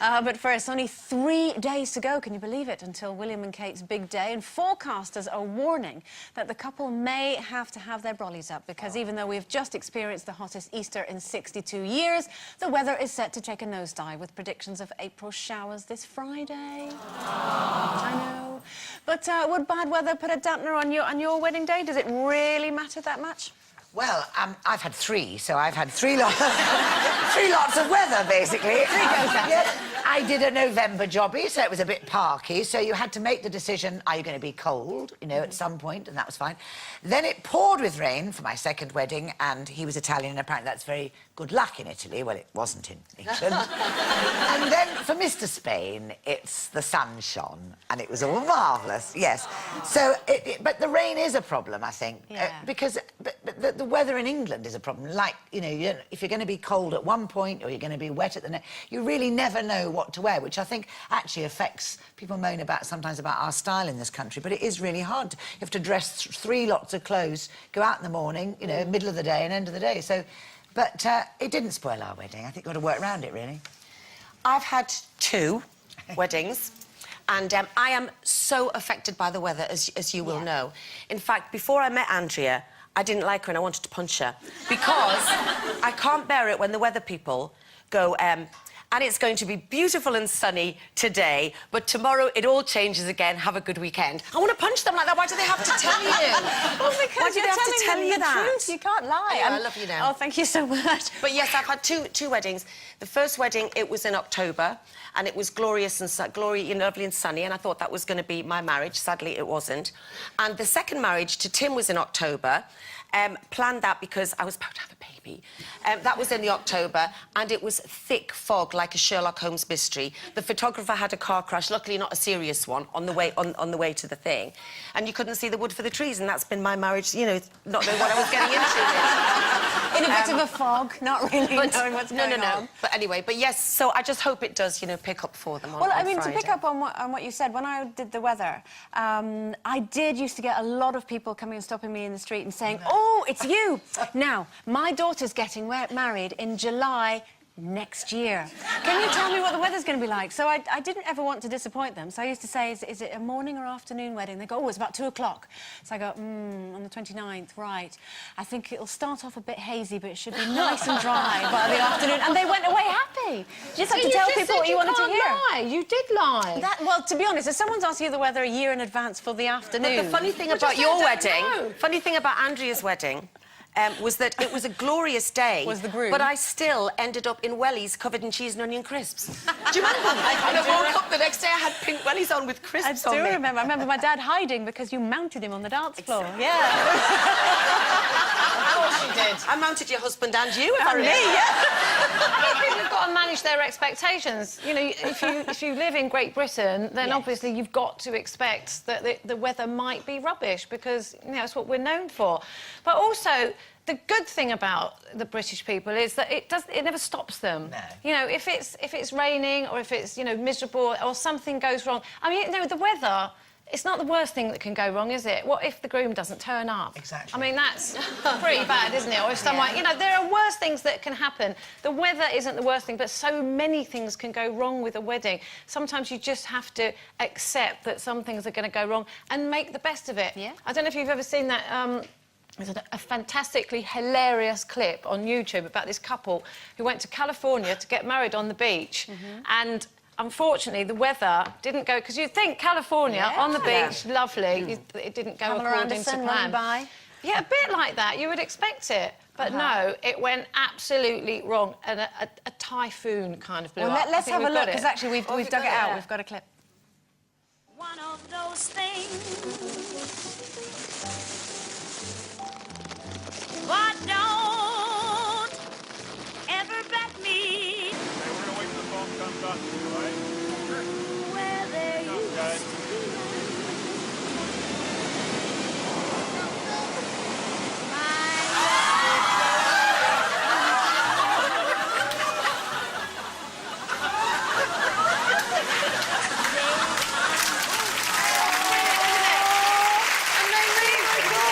But first, only 3 days to go, can you believe it, until William and Kate's big day. And forecasters are warning that the couple may have to have their brollies up because even though we've just experienced the hottest Easter in 62 years, the weather is set to take a nosedive with predictions of April showers this Friday. I know. But would bad weather put a dampener on your wedding day? Does it really matter that much? Well, I've had three, so I've had three lots of weather, basically. I did a November jobby, so it was a bit parky, so you had to make the decision, are you going to be cold, you know, at some point, and that was fine. Then it poured with rain for my second wedding, and he was Italian, and apparently that's very good luck in Italy. Well, it wasn't in England. And then for Mr. Spain, it's the sun shone, and it was all marvellous, yes. So, but the rain is a problem, I think, because the weather in England is a problem. Like, you know, if you're going to be cold at one point, or you're going to be wet at the next, you really never know what to wear, which I think actually affects... People moan sometimes about our style in this country, but it is really hard. You have to dress three lots of clothes, go out in the morning, you know, middle of the day and end of the day. So, but it didn't spoil our wedding. I think you've got to work around it, really. I've had 2 weddings, and I am so affected by the weather, as you will know. In fact, before I met Andrea, I didn't like her and I wanted to punch her because I can't bear it when the weather people go, and it's going to be beautiful and sunny today, but tomorrow it all changes again. Have a good weekend. I want to punch them like that. Why do they have to tell you? Well, because why do they have to tell you that? Truth. You can't lie. I love you now. Oh, thank you so much. But yes, I've had two weddings. The first wedding, it was in October, and it was glorious and lovely and sunny, and I thought that was going to be my marriage. Sadly, it wasn't. And the second marriage to Tim was in October. Planned that because I was about to have a baby. That was in the October, and it was thick fog like a Sherlock Holmes mystery. The photographer had a car crash, luckily not a serious one, on the way to the thing, and you couldn't see the wood for the trees, and that's been my marriage, you know, not knowing what I was getting into. In a bit of a fog, not really knowing what's going on. But anyway, but yes, so I just hope it does, you know, pick up for them on Well, I mean, Friday. to pick up on what you said, when I did the weather, I did used to get a lot of people coming and stopping me in the street and saying, oh, it's you. Now, my daughter's getting married in July next year. Can you tell me what the weather's going to be like? So I didn't ever want to disappoint them. So I used to say, is it a morning or afternoon wedding? They go, oh, it's about 2 o'clock. So I go, on the 29th, right. I think it'll start off a bit hazy, but it should be nice and dry by the afternoon. And they went away happy. You just had to tell people what you wanted to hear. Lie. You did lie. Well, to be honest, if someone's asking you the weather a year in advance for the afternoon... But the funny thing about your wedding, funny thing about Andrea's wedding, was that it was a glorious day. Was the groom? But I still ended up in wellies covered in cheese and onion crisps. Do you remember? I woke up the next day, I had pink wellies on with crisps on me. I do remember. I remember my dad hiding because you mounted him on the dance floor. Yeah. Of course you did. I mounted your husband and you, if And me, yeah. I think people have got to manage their expectations. You know, if you live in Great Britain, then obviously you've got to expect that the weather might be rubbish because, you know, that's what we're known for. But also, the good thing about the British people is that it never stops them. No. You know, if it's raining or if it's, you know, miserable or something goes wrong. I mean, you know, the weather, it's not the worst thing that can go wrong, is it? What if the groom doesn't turn up? Exactly. I mean, that's pretty bad, isn't it? Or if someone... You know, there are worse things that can happen. The weather isn't the worst thing, but so many things can go wrong with a wedding. Sometimes you just have to accept that some things are going to go wrong and make the best of it. Yeah. I don't know if you've ever seen that... There's a fantastically hilarious clip on YouTube about this couple who went to California to get married on the beach, and unfortunately the weather didn't go, because you'd think California on the beach, lovely, it didn't go according to plan. By. Yeah, a bit like that, you would expect it, but no, it went absolutely wrong, and a typhoon kind of blew up. Let's have a look, because actually we've dug it out, we've got a clip. One of those things. But don't ever bet me. We're gonna wait till the phone comes up, right? Where there used to be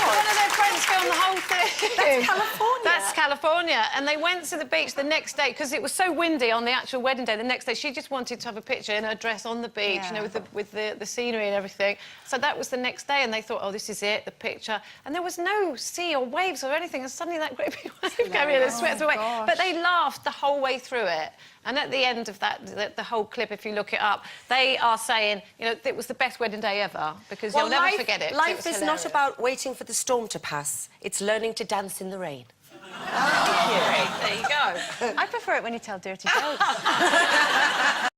One of their friends filmed the whole thing. That's California. That's California. California, and they went to the beach the next day because it was so windy on the actual wedding day. The next day, she just wanted to have a picture in her dress on the beach, you know, with the scenery and everything. So that was the next day, and they thought, oh, this is it, the picture. And there was no sea or waves or anything, and suddenly that great big wave came in and swept away. Gosh. But they laughed the whole way through it. And at the end of that, the whole clip, if you look it up, they are saying, you know, it was the best wedding day ever because you'll never forget it. Life is not hilarious. about waiting for the storm to pass. It's learning to dance in the rain. There you go. I prefer it when you tell dirty jokes.